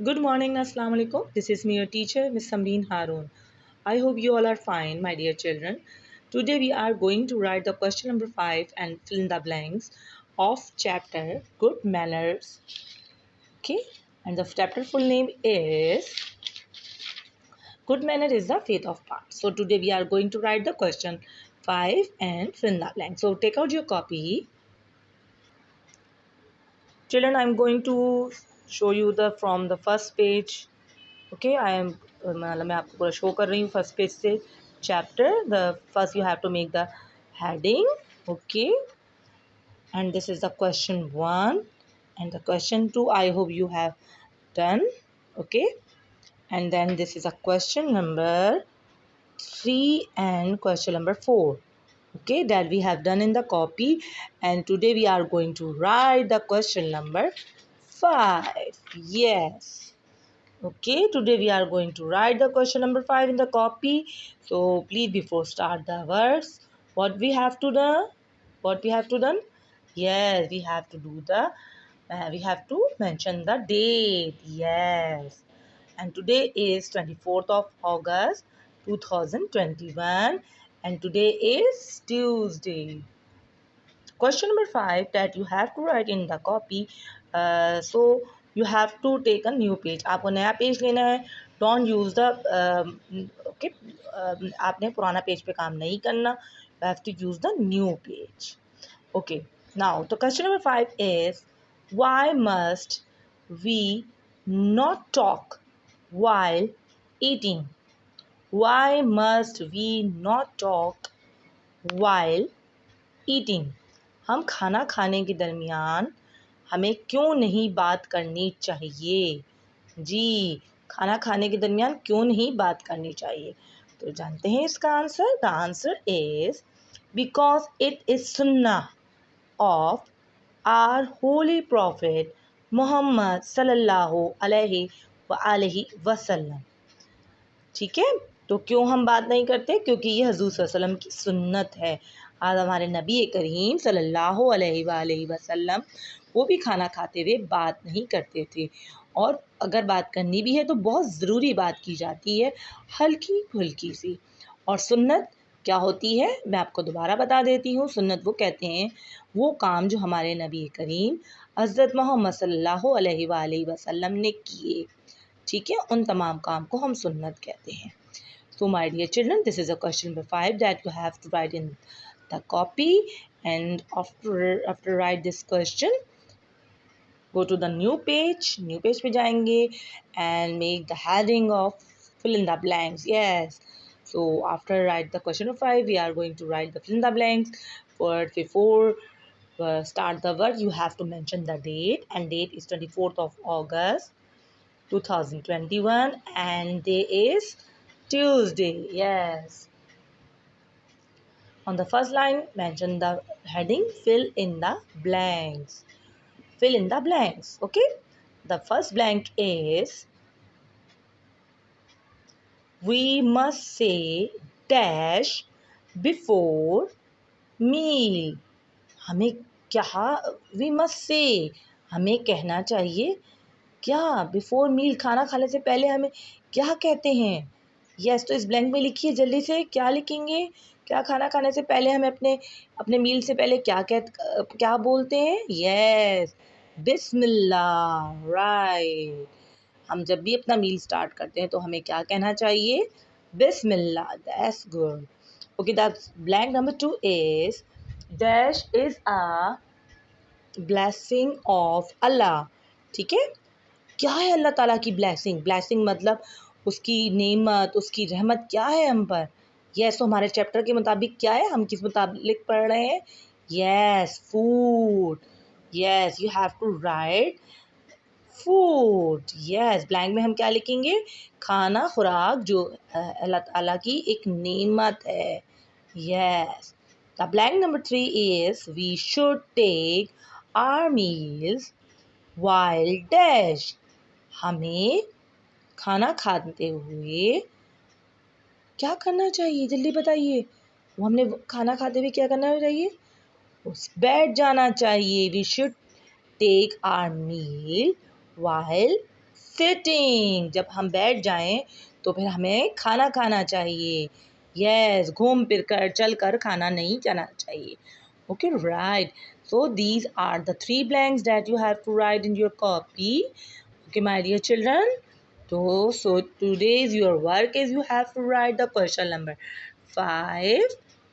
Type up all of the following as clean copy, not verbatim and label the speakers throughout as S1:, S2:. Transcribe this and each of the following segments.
S1: Good morning, Assalamu alaikum. This is me, your teacher, Miss Samreen Haroon. I hope you all are fine, my dear children. Today we are going to write the question number 5 and fill in the blanks of chapter Good Manners. Okay, and the chapter full name is Good Manner is the Faith of Part. So today we are going to write the question 5 and fill in the blank. So take out your copy. Children, I'm going to show you the from the first page. Okay I am मतलब मैं आपको पूरा show कर रही हूँ first page से chapter the first you have to make the heading okay and this is the question 1 and the question 2 I hope you have done. Okay, and then this is a question number 3 and question number 4, okay, that we have done in the copy. And today we are going to write the question number 5. Yes. Okay, today we are going to write the question number 5 in the copy. So please before start the words, what we have to do? What we have to done? Yes, we have to do the, we have to mention the date. Yes. And today is 24th of August 2021 and today is Tuesday. Question number 5 that you have to write in the copy. So you have to take a new page. आपको नया page लेना है. Don't use the okay. आपने पुराना page पे काम नहीं करना. You have to use the new page. Okay. Now the question number 5 is why must we not talk while eating? Why must we not talk while eating. हम खाना खाने के दरमियान हमें क्यों नहीं बात करनी चाहिए? जी, खाना खाने के दरमियान क्यों नहीं बात करनी चाहिए? तो जानते हैं इसका answer. The answer is because it is सुन्ना of our holy prophet Muhammad सल्लल्लाहु अलैहि वसल्लम. ठीक है, तो क्यों हम बात नहीं करते? क्योंकि ये हजूर सल्लल्लाहु अलैहि वसल्लम की सुन्नत है. आज हमारे नबी करीम सल्लल्लाहु अलैहि वसल्लम वो भी खाना खाते हुए बात नहीं करते थे, और अगर बात करनी भी है तो बहुत ज़रूरी बात की जाती है, हल्की फुल्की सी. और सुन्नत क्या होती है मैं आपको दोबारा बता देती हूँ. सुन्नत वो कहते हैं वो काम जो हमारे नबी करीम हज़रत मोहम्मद सल्लल्लाहु अलैहि वसल्लम ने किए. ठीक है, उन तमाम काम को हम सुन्नत कहते हैं. So my dear children, this is a question number 5 that you have to write in the copy. And after write this question, go to the new page पे जाएंगे and make the heading of fill in the blanks. Yes. So after write the question number 5, we are going to write the fill in the blanks. But before start the word, you have to mention the date, and date is 24th of August 2021 and day is Tuesday. Yes. On the first line, mention the heading fill in the blanks. Fill in the blanks. Okay. The first blank is we must say dash before meal. हमें क्या we must say हमें कहना चाहिए क्या before meal खाना खाने से पहले हमें क्या कहते हैं. यस, तो इस ब्लैंक में लिखिए जल्दी से. क्या लिखेंगे? क्या खाना खाने से पहले हमें अपने अपने मील से पहले क्या बोलते हैं? यस, बिस्मिल्लाह. राइट. हम जब भी अपना मील स्टार्ट करते हैं तो हमें क्या कहना चाहिए? बिस्मिल्लाह. That's good. Okay, the blank number 2 is dash is a blessing of Allah. ठीक है, क्या है अल्लाह ताला की ब्लेसिंग? ब्लेसिंग मतलब उसकी नेमत, उसकी रहमत क्या है हम पर? यस, तो हमारे चैप्टर के मुताबिक क्या है? हम किस मुताबिक पढ़ रहे हैं? Yes, food. Yes, you have to write food. Yes, blank में हम क्या लिखेंगे? खाना, खुराक जो अल्लाह ताला की एक नेमत है. Yes. The blank number 3 is we should take our meals while dash. हमें खाना खाते हुए क्या करना चाहिए? जल्दी बताइए. वो हमने खाना खाते हुए क्या करना चाहिए? उस बैठ जाना चाहिए. We should take our meal while sitting, जब हम बैठ जाएं तो फिर हमें खाना खाना चाहिए. यस, घूम फिर कर चल कर खाना नहीं खाना चाहिए. Okay, right. So these are the three blanks that you have to write in your copy. Okay, my dear children. So today's your work is you have to write the question number 5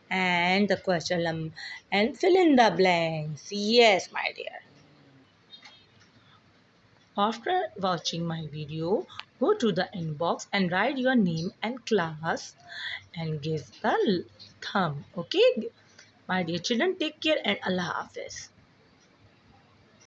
S1: and the question number and fill in the blanks. Yes, my dear. After watching my video, go to the inbox and write your name and class and give the thumb. Okay, my dear children, take care and Allah Hafiz.